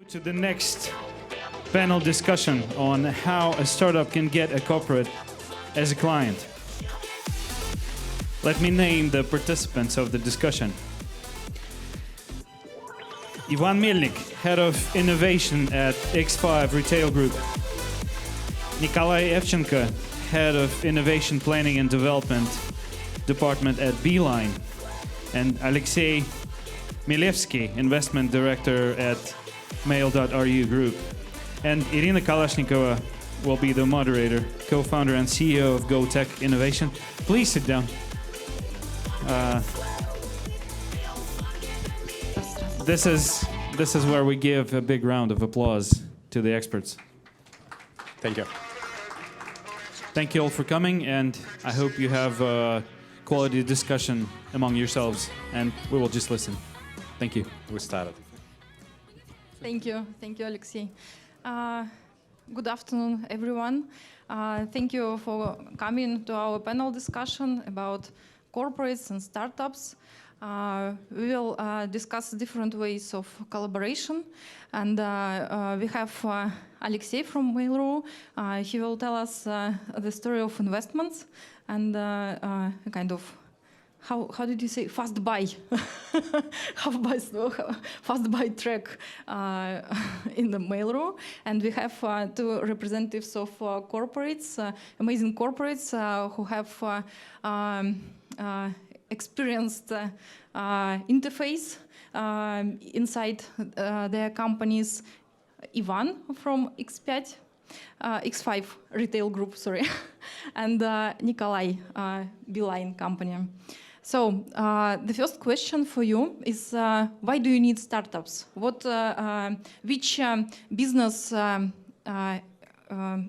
To the next panel discussion on how a startup can get a corporate as a client. Let me name the participants of the discussion. Ivan Melnik, Head of Innovation at X5 Retail Group. Nikolay Evchenko, Head of Innovation Planning and Development Department at Beeline. And Alexey, Milevskiy, Investment Director at Mail.ru Group. And Irina Kalashnikova will be the moderator, co-founder and CEO of GoTech2019. Please sit down. This is where we give a big round of applause to the experts. Thank you. Thank you all for coming, and I hope you have a quality discussion among yourselves, and we will just listen. Thank you. We started. Thank you, Alexey. Good afternoon, everyone. Thank you for coming to our panel discussion about corporates and startups. We will discuss different ways of collaboration, and we have Alexey from Mail.ru. He will tell us the story of investments and kind of how did you say fast buy fast buy track in the Mail.ru. And we have two representatives of corporates, amazing corporates who have experienced interface inside their companies. Ivan from X5 Retail Group, sorry, and Nikolay, Beeline company. So the first question for you is, why do you need startups? Which business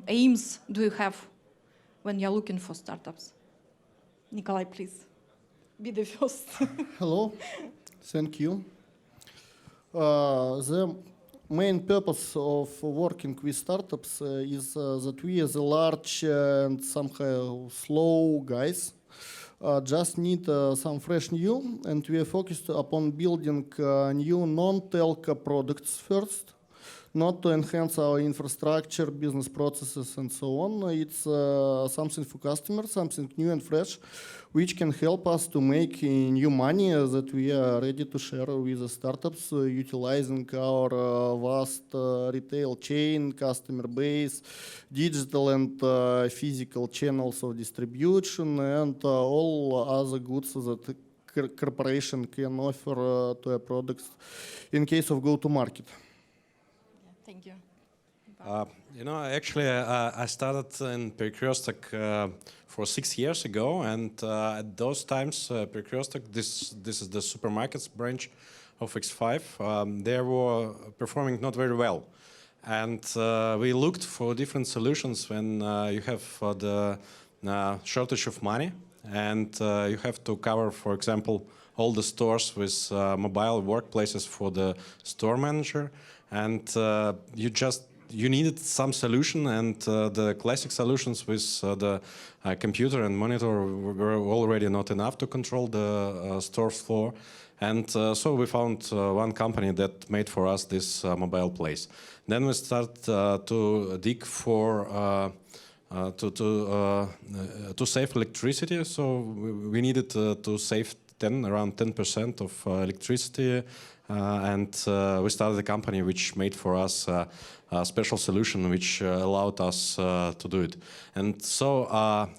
aims do you have when you're looking for startups? Nikolay, please, be the first. Hello, thank you. The main purpose of working with startups is that we as a large and somehow slow guys just need some fresh new, and we are focused upon building new non-telco products first, not to enhance our infrastructure, business processes, and so on. It's something for customers, something new and fresh, which can help us to make new money that we are ready to share with the startups, utilizing our vast retail chain, customer base, digital and physical channels of distribution, and all other goods that corporation can offer to a products in case of go-to-market. Thank you. Actually, I started in Perkirostok 6 years ago, and at those times, Perkirostok, this is the supermarkets branch of X5, they were performing not very well. And we looked for different solutions when you have the shortage of money, and you have to cover, for example, all the stores with mobile workplaces for the store manager. And you needed some solution, and the classic solutions with the computer and monitor were already not enough to control the store floor. And so we found one company that made for us this mobile place. Then we started to dig for to save electricity. So we needed to save around 10% of electricity. And we started a company which made for us a special solution which allowed us to do it. And so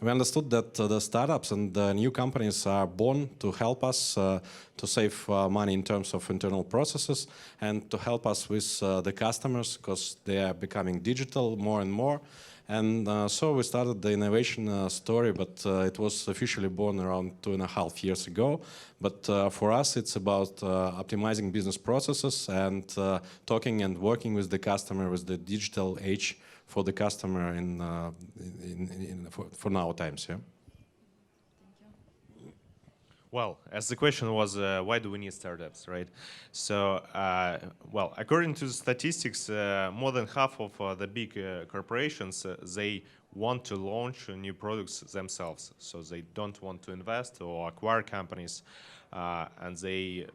we understood that the startups and the new companies are born to help us to save money in terms of internal processes and to help us with the customers, because they are becoming digital more and more. And so we started the innovation story, but it was officially born around 2.5 years ago. But for us, it's about optimizing business processes and talking and working with the customer, with the digital age for the customer for now times. Yeah. Well, as the question was, why do we need startups, right? So, well, according to the statistics, more than half of the big corporations, they want to launch new products themselves. So they don't want to invest or acquire companies, and they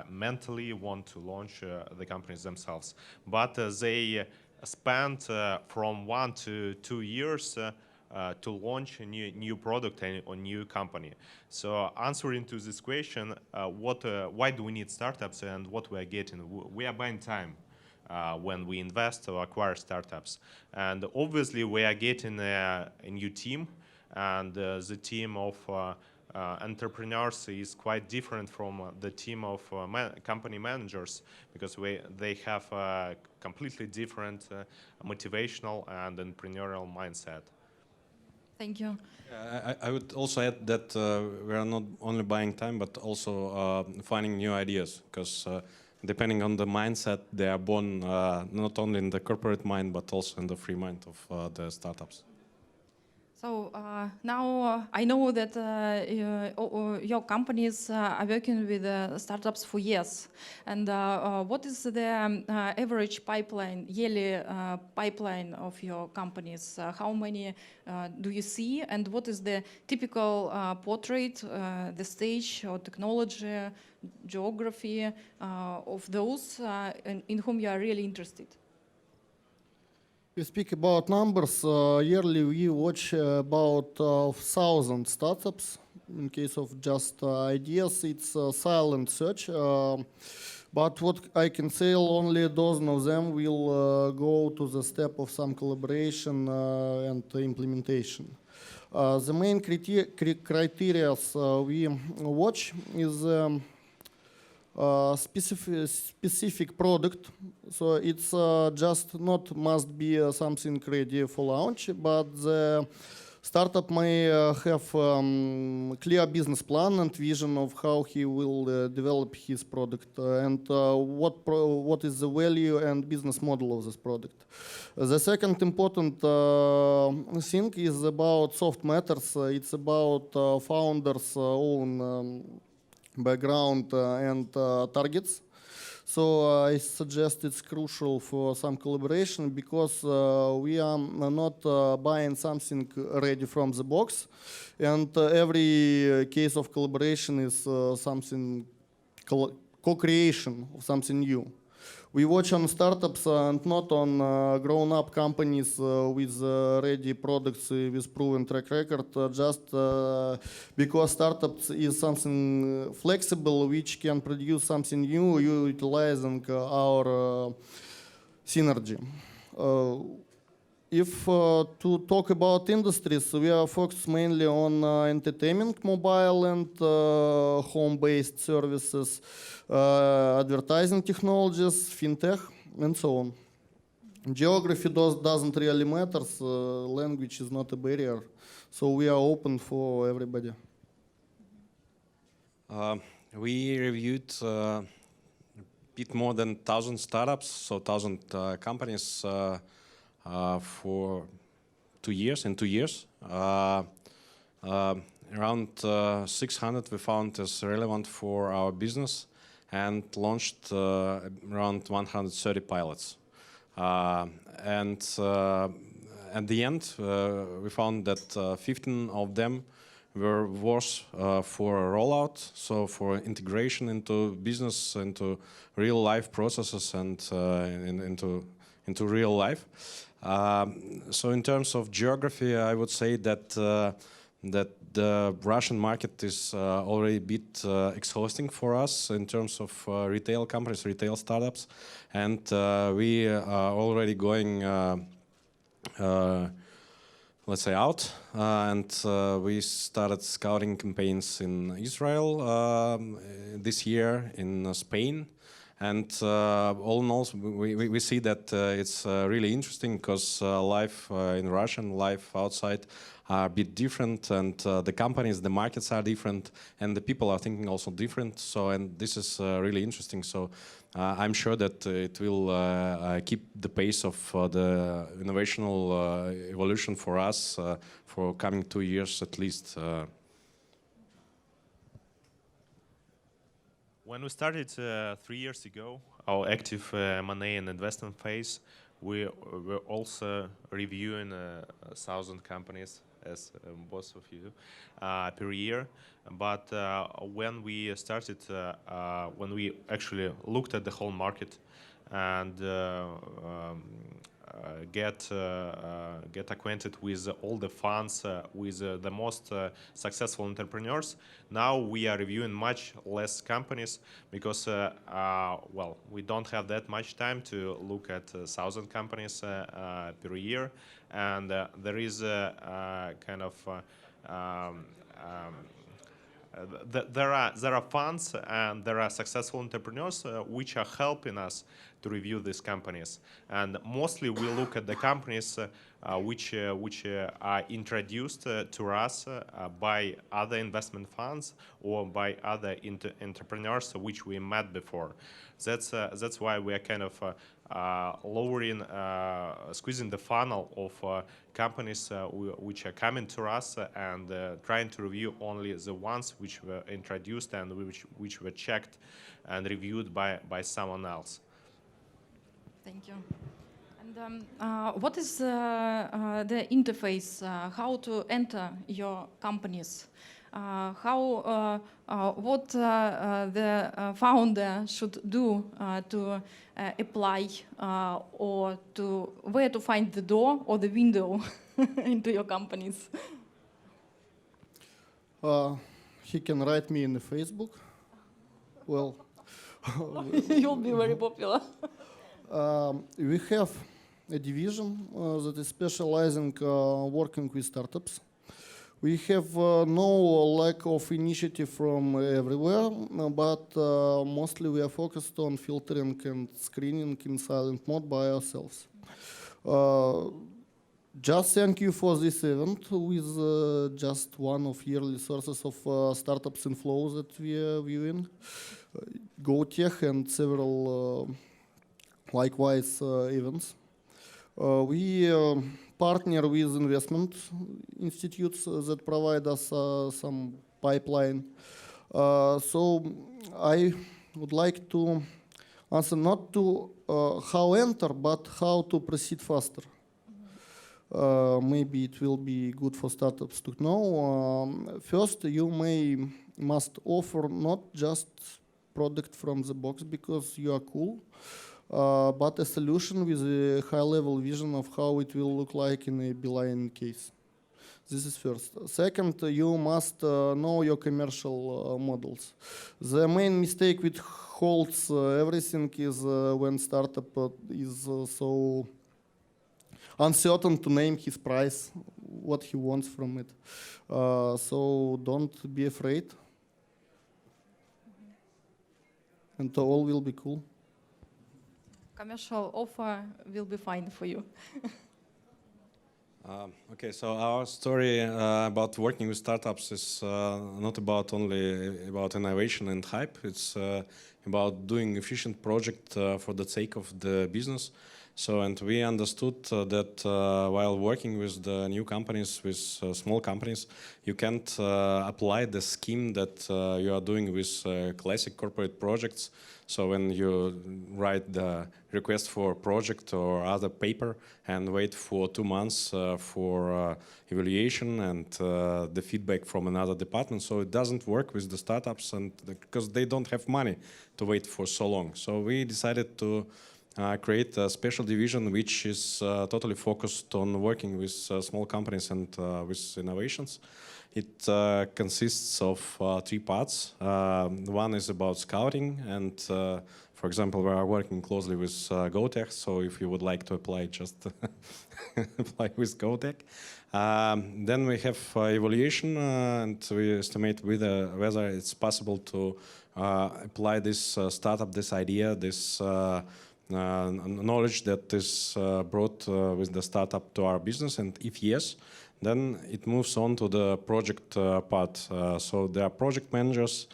mentally want to launch the companies themselves. But they spent from 1 to 2 years to launch a new product or new company. So answering to this question, why do we need startups and what we are getting? We are buying time when we invest or acquire startups. And obviously we are getting a new team, and the team of entrepreneurs is quite different from the team of company managers, because they have a completely different motivational and entrepreneurial mindset. Thank you. I would also add that we are not only buying time, but also finding new ideas, because depending on the mindset, they are born not only in the corporate mind, but also in the free mind of the startups. So now I know that your companies are working with startups for years. And what is the average pipeline, yearly pipeline of your companies? How many do you see? And what is the typical portrait, the stage or technology, geography of those in whom you are really interested? We speak about numbers. Yearly, we watch about 1,000 startups. In case of just ideas, it's a silent search. But what I can say, only a dozen of them will go to the step of some collaboration and implementation. The main criteria we watch is specific product, so it's just not must be something ready for launch, but the startup may have clear business plan and vision of how he will develop his product and what is the value and business model of this product. The second important thing is about soft matters. It's about founders' own background and targets. So I suggest it's crucial for some collaboration, because we are not buying something ready from the box, and every case of collaboration is something co-creation of something new. We watch on startups and not on grown-up companies with ready products with proven track record, just because startups is something flexible which can produce something new utilizing our synergy. If to talk about industries, we are focused mainly on entertainment, mobile and home-based services, advertising technologies, fintech, and so on. Geography doesn't really matter. Language is not a barrier, so we are open for everybody. We reviewed a bit more than 1,000 startups, so 1,000 companies for 2 years. In 2 years, around 600 we found as relevant for our business, and launched around 130 pilots. And at the end, we found that 15 of them were worth for a rollout, so for integration into business, into real life processes, and into real life. So in terms of geography, I would say that the Russian market is already a bit exhausting for us in terms of retail companies, retail startups, and we are already going, let's say, out, and we started scouting campaigns in Israel this year, in Spain. And all in all, we see that it's really interesting, because life in Russia and life outside are a bit different, and the companies, the markets are different, and the people are thinking also different. So, and this is really interesting. So I'm sure that it will keep the pace of the innovational evolution for us for coming 2 years at least. When we started 3 years ago, our active M&A and investment phase, we were also reviewing 1,000 companies as both of you, per year. But when we started, when we actually looked at the whole market and get acquainted with all the funds, with the most successful entrepreneurs. Now we are reviewing much less companies because, well, we don't have that much time to look at 1,000 companies per year, and there is a kind of there are funds and there are successful entrepreneurs which are helping us to review these companies, and mostly we look at the companies which are introduced to us by other investment funds or by other entrepreneurs which we met before. That's why we are kind of lowering, squeezing the funnel of companies which are coming to us and trying to review only the ones which were introduced and which were checked and reviewed by someone else. Thank you. And what is the interface? How to enter your companies? What the founder should do to apply or to where to find the door or the window into your companies? He can write me in the Facebook. Well, you'll be very popular. We have a division that is specializing working with startups. We have no lack of initiative from everywhere, but mostly we are focused on filtering and screening in silent mode by ourselves. Just thank you for this event with just one of yearly sources of startups in flow that we are viewing, GoTech and several likewise events. We partner with investment institutes that provide us some pipeline. So I would like to answer not to how enter, but how to proceed faster. Maybe it will be good for startups to know. First, you must offer not just product from the box because you are cool, but a solution with a high-level vision of how it will look like in a Beeline case. This is first. Second, you must know your commercial models. The main mistake which holds everything is when startup is so uncertain to name his price, what he wants from it. So don't be afraid, and all will be cool. Commercial offer will be fine for you. Okay, so our story about working with startups is not about only about innovation and hype. It's about doing efficient project for the sake of the business. So, and we understood that while working with the new companies, with small companies, you can't apply the scheme that you are doing with classic corporate projects. So when you write the request for project or other paper and wait for 2 months for evaluation and the feedback from another department, so it doesn't work with the startups, and because they don't have money to wait for so long. So we decided to create a special division which is totally focused on working with small companies and with innovations. It consists of 3 parts. One is about scouting, and for example, we are working closely with GoTech, so if you would like to apply, just apply with GoTech. Then we have evaluation, and we estimate whether it's possible to apply this startup, this idea, this knowledge that is brought with the startup to our business, and if yes, then it moves on to the project part. So there are project managers.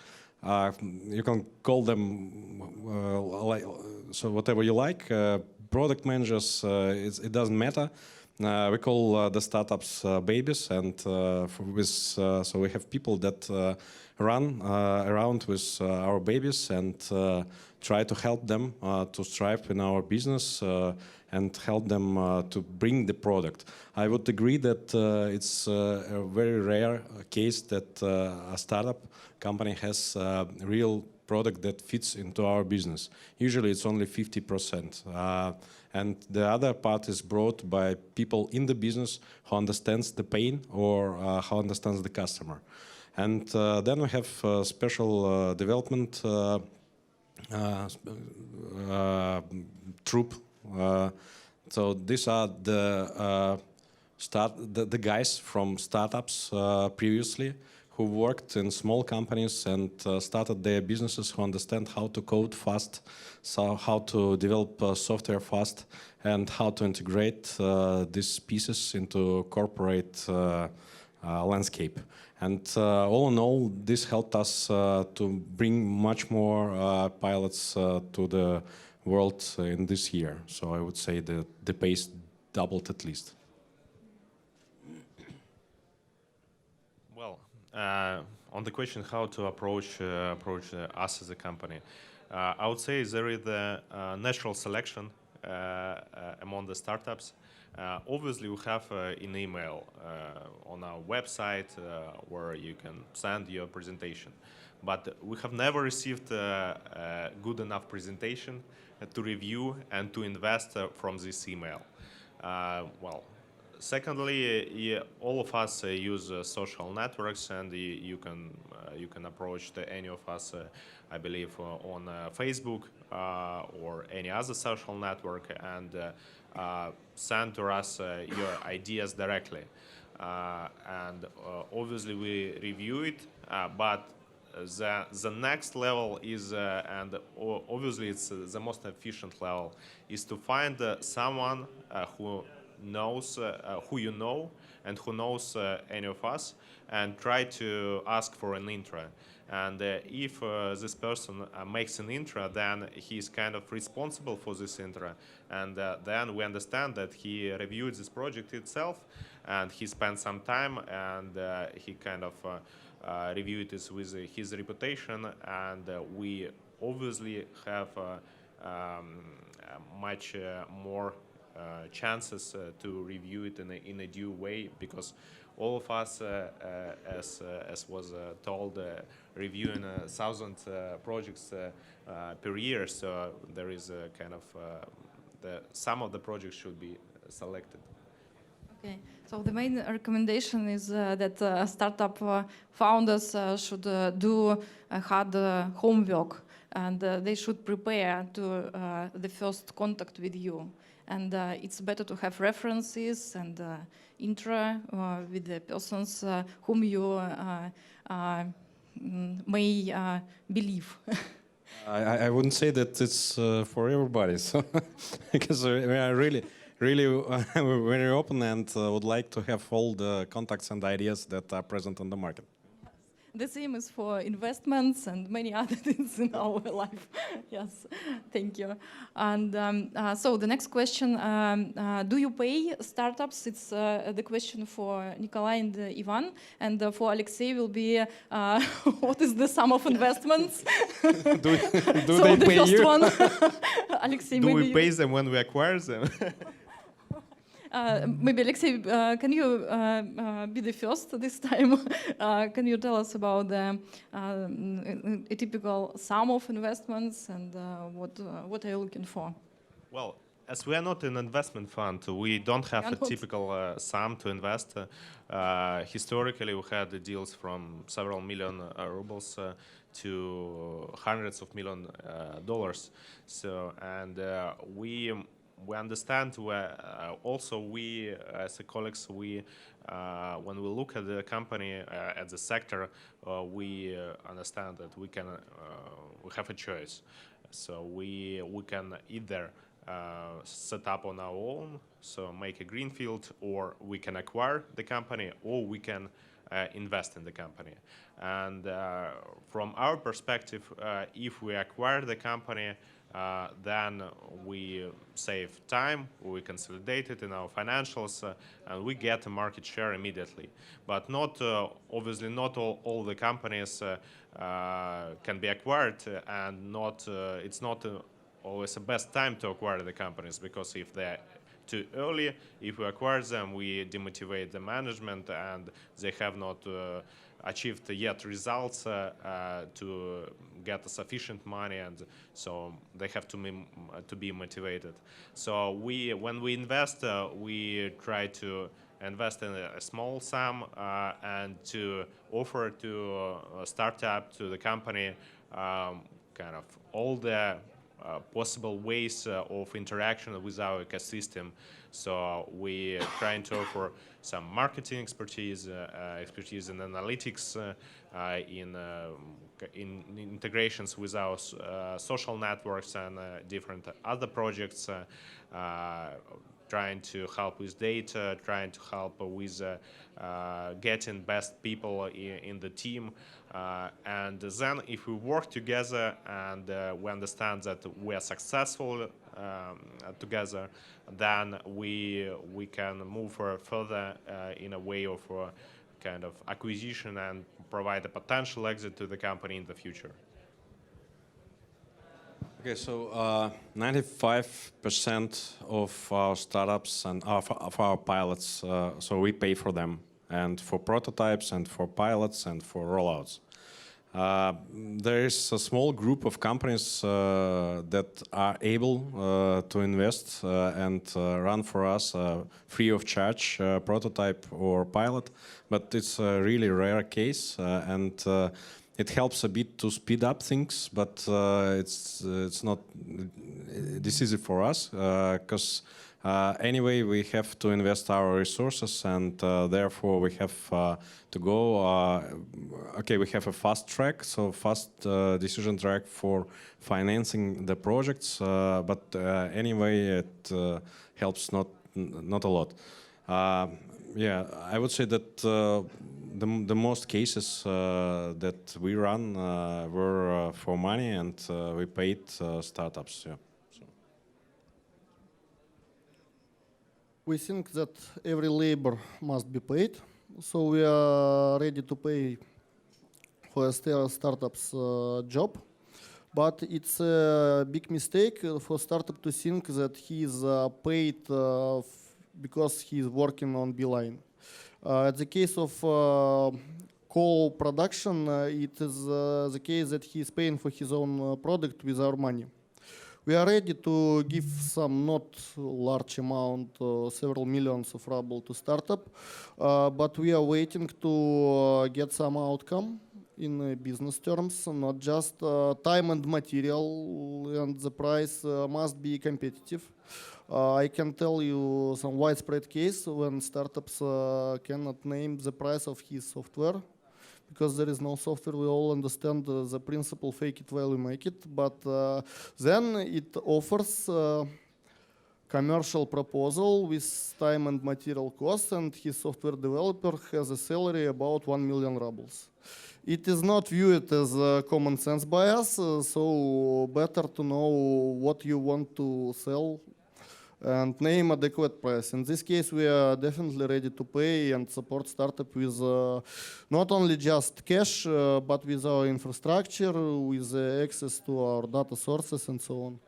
You can call them so whatever you like. Product managers, it doesn't matter. We call the startups babies, and so we have people that run around with our babies and try to help them to strive in our business and help them to bring the product. I would agree that it's a very rare case that a startup company has a real product that fits into our business. Usually it's only 50%. And the other part is brought by people in the business who understands the pain or who understands the customer. And then we have special development troop. So these are the guys from startups previously who worked in small companies and started their businesses, who understand how to code fast, so how to develop software fast, and how to integrate these pieces into corporate landscape. And all in all, this helped us to bring much more pilots to the world in this year. So I would say that the pace doubled at least. Well, on the question how to approach us as a company, I would say there is the natural selection among the startups. Obviously, we have an email on our website where you can send your presentation. But we have never received a good enough presentation to review and to invest from this email. Well, secondly, all of us use social networks, and you can approach any of us, I believe, on Facebook or any other social network, and send to us your ideas directly. And obviously we review it, but the next level is, and obviously it's the most efficient level, is to find someone who knows who you know and who knows any of us, and try to ask for an intro. And if this person makes an intro, then he's kind of responsible for this intro. And then we understand that he reviewed this project itself, and he spent some time, and he kind of reviewed it with his reputation. And we obviously have much more chances to review it in a due way, because all of us, as was told, reviewing 1,000 projects per year. So there is a kind of some of the projects should be selected. Okay, so the main recommendation is that startup founders should do hard homework, and they should prepare to the first contact with you. And it's better to have references and intro with the persons whom you may believe. I wouldn't say that it's for everybody, so because we are really very open and would like to have all the contacts and ideas that are present on the market. The same is for investments and many other things in our life. Yes, thank you. And so the next question, do you pay startups? It's the question for Nikolay and Ivan. And for Alexey will be, what is the sum of investments? Do So they the pay first you? one, Alexey, Do maybe we pay them when we acquire them? maybe Alexey, can you be the first this time? Can you tell us about a typical sum of investments, and what are you looking for? Well, as we are not an investment fund, we don't have a typical sum to invest. Historically, we had deals from several million rubles to hundreds of $1,000,000. So, and we understand where also we, as a colleagues, we when we look at the company, at the sector, we understand that we have a choice. So we can either set up on our own, so make a greenfield, or we can acquire the company, or we can invest in the company. And from our perspective, if we acquire the company, then we save time, we consolidate it in our financials, and we get a market share immediately. But not obviously not all the companies can be acquired, and it's not always the best time to acquire the companies, because if they're too early, if we acquire them, we demotivate the management, and they have not achieved yet results to get sufficient money, and so they have to be motivated. So when we invest, we try to invest in a small sum and to offer to a startup, to the company, kind of all the possible ways of interaction with our ecosystem. So we are trying to offer some marketing expertise, expertise in analytics, in integrations with our social networks and different other projects, trying to help with data, trying to help with getting best people in the team. And then if we work together and we understand that we are successful together, then we can move further in a way of kind of acquisition and provide a potential exit to the company in the future. Okay, so 95% of our startups and of our pilots, so we pay for them, and for prototypes and for pilots and for rollouts. There is a small group of companies that are able to invest and run for us free of charge prototype or pilot, but it's a really rare case, and it helps a bit to speed up things, but it's not this easy for us, because anyway we have to invest our resources, and therefore we have to go. Okay, we have a fast track, so fast decision track for financing the projects, but anyway it helps not a lot. Yeah, I would say that the most cases that we run were for money, and we paid startups. Yeah. So. We think that every labor must be paid, so we are ready to pay for a startup's job. But it's a big mistake for startup to think that he is paid because he is working on Beeline. In the case of co-production, it is the case that he is paying for his own product with our money. We are ready to give some not large amount, several millions of ruble to startup, but we are waiting to get some outcome in business terms, not just time and material, and the price must be competitive. I can tell you some widespread case when startups cannot name the price of his software, because there is no software. We all understand the principle fake it while you make it, but then it offers commercial proposal with time and material costs, and his software developer has a salary about 1 million rubles. It is not viewed as common sense by us, so better to know what you want to sell and name adequate price. In this case, we are definitely ready to pay and support startup with not only just cash, but with our infrastructure, with access to our data sources and so on.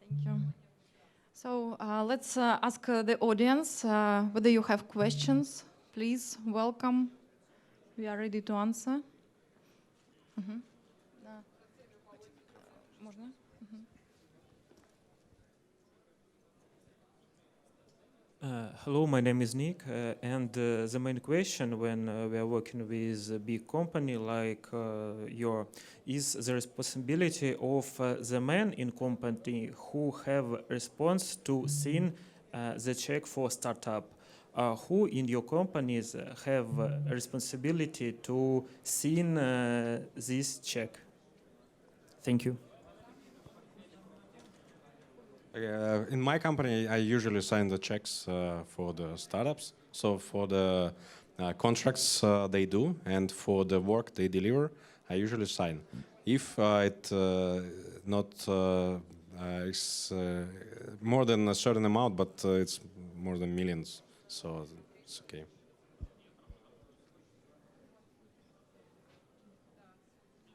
Thank you. So let's ask the audience whether you have questions. Please, welcome. We are ready to answer. Можно? Hello, my name is Nick, and the main question when we are working with a big company like your is the responsibility of the man in company who have response to send the check for startup. Who in your companies have responsibility to send this check? Thank you. In my company, I usually sign the checks for the startups. So for the contracts they do and for the work they deliver, I usually sign. If it not is more than a certain amount, but it's more than millions, so it's okay.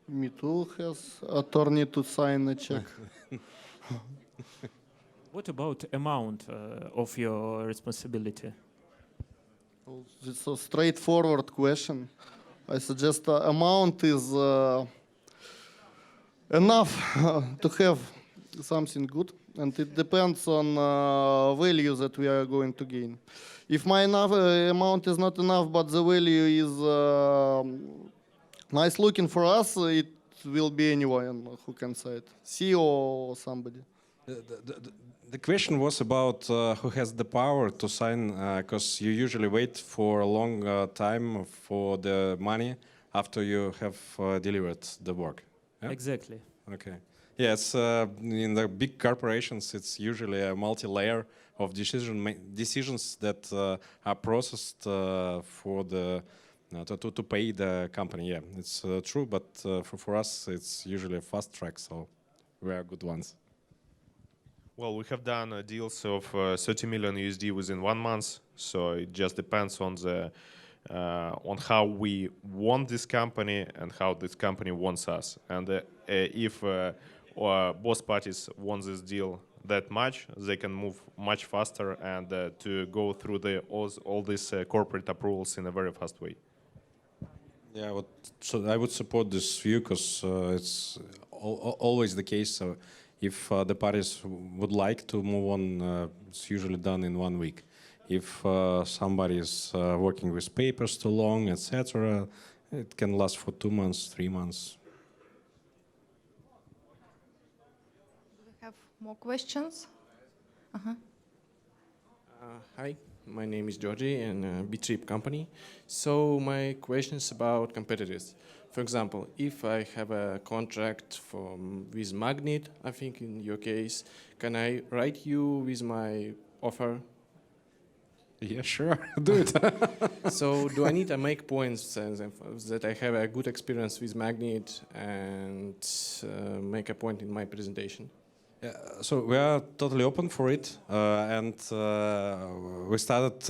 Me too has attorney to sign a check. What about amount of your responsibility? Well, it's a straightforward question. I suggest amount is enough to have something good, and it depends on value that we are going to gain. If my amount is not enough, but the value is nice looking for us, it will be anyone who can say it, CEO or somebody. The question was about who has the power to sign, because you usually wait for a long time for the money after you have delivered the work. Yeah? Exactly. Okay. Yes, in the big corporations, it's usually a multi-layer of decisions that are processed for the to pay the company. Yeah, it's true, but for us, it's usually a fast track, so we are good ones. Well, we have done deals of 30 million USD within 1 month, so it just depends on the on how we want this company and how this company wants us. And if both parties want this deal that much, they can move much faster and to go through all these corporate approvals in a very fast way. Yeah, so I would support this view because it's always the case. So if the parties would like to move on, it's usually done in 1 week. If somebody is working with papers too long, etc., it can last for 2 months, 3 months. Do we have more questions? Hi, my name is Georgie and B-Trip company. So my question is about competitors. For example, if I have a contract with Magnet, I think in your case, can I write you with my offer? Yeah, sure, do it. So do I need to make points that I have a good experience with Magnet and make a point in my presentation? Yeah, so we are totally open for it, and we started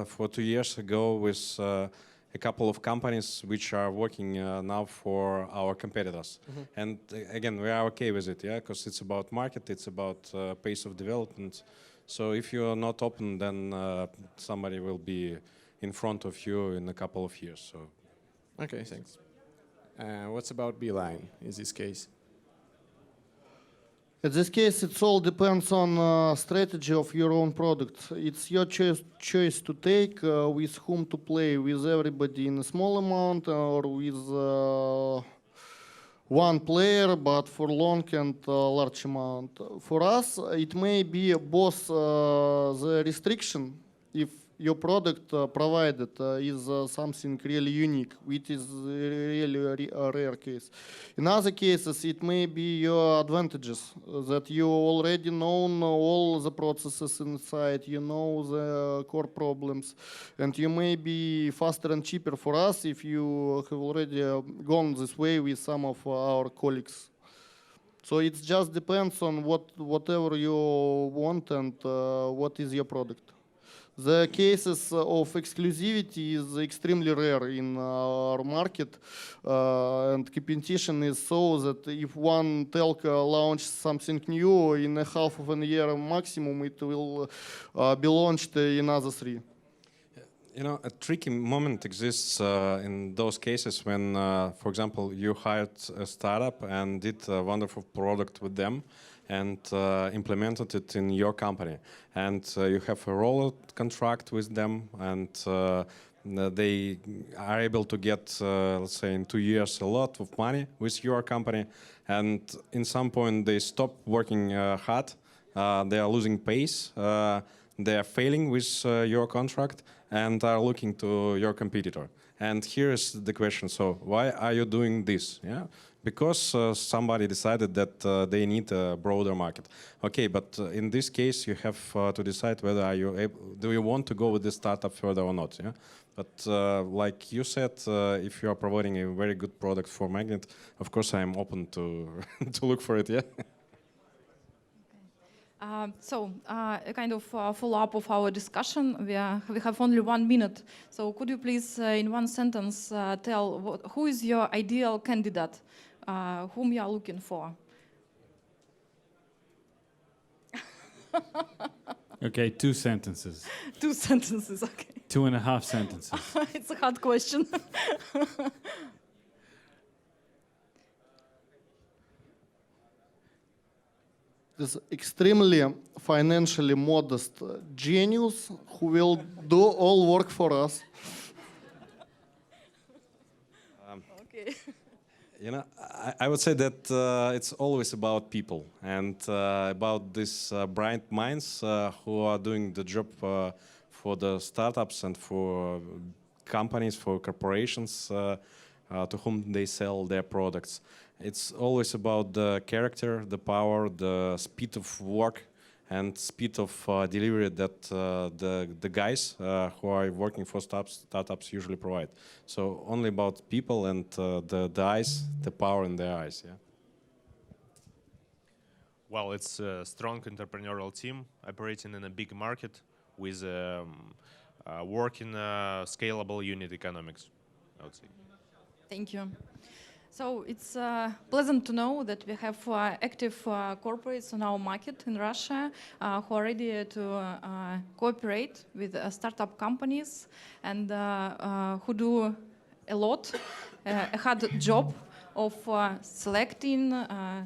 for 2 years ago with a couple of companies which are working now for our competitors. And again, we are okay with it, yeah, because it's about market, it's about pace of development. So if you are not open, then somebody will be in front of you in a couple of years. So. Okay, thanks. What's about Beeline in this case? In this case, it all depends on strategy of your own product. It's your choice to take with whom to play, with everybody in a small amount or with one player, but for long and large amount. For us, it may be both the restriction if your product provided is something really unique, which is really a rare case. In other cases, it may be your advantages, that you already know all the processes inside, you know the core problems, and you may be faster and cheaper for us if you have already gone this way with some of our colleagues. So it just depends on whatever you want and what is your product. The cases of exclusivity is extremely rare in our market, and competition is so that if one telco launches something new in a half of a year maximum, it will be launched in another 3. You know, a tricky moment exists in those cases when, for example, you hired a startup and did a wonderful product with them and implemented it in your company. And you have a rollout contract with them, and they are able to get, let's say, in 2 years, a lot of money with your company. And in some point, they stop working hard. They are losing pace. they are failing with your contract and are looking to your competitor. And here is the question, so why are you doing this? Yeah? Because somebody decided that they need a broader market. Okay, but in this case, you have to decide whether are you do you want to go with this startup further or not. Yeah? But like you said, if you are providing a very good product for Magnet, of course I'm open to to look for it. Yeah. A kind of follow-up of our discussion. We have only 1 minute. So could you please, in one sentence, tell who is your ideal candidate, whom you are looking for? Okay, 2 sentences. 2 sentences, okay. 2.5 sentences. It's a hard question. This extremely financially modest genius who will do all work for us. Okay. You know, I would say that it's always about people and about these bright minds who are doing the job for the startups and for companies, for corporations to whom they sell their products. It's always about the character, the power, the speed of work and speed of delivery that the guys who are working for startups usually provide. So only about people and the eyes, the power in their eyes. Yeah. Well, it's a strong entrepreneurial team operating in a big market with working scalable unit economics, I would say. Thank you. So it's pleasant to know that we have active corporates on our market in Russia who are ready to cooperate with startup companies and who do a lot, a hard job of selecting,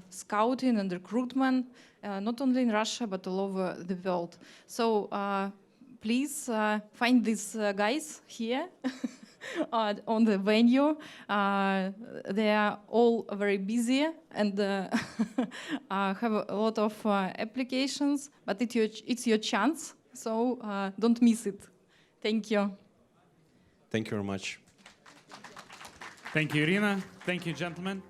scouting and recruitment, not only in Russia but all over the world. So please find these guys here. On the venue. They are all very busy and have a lot of applications, but it's your chance, so don't miss it. Thank you. Thank you very much. Thank you, Irina. Thank you, gentlemen.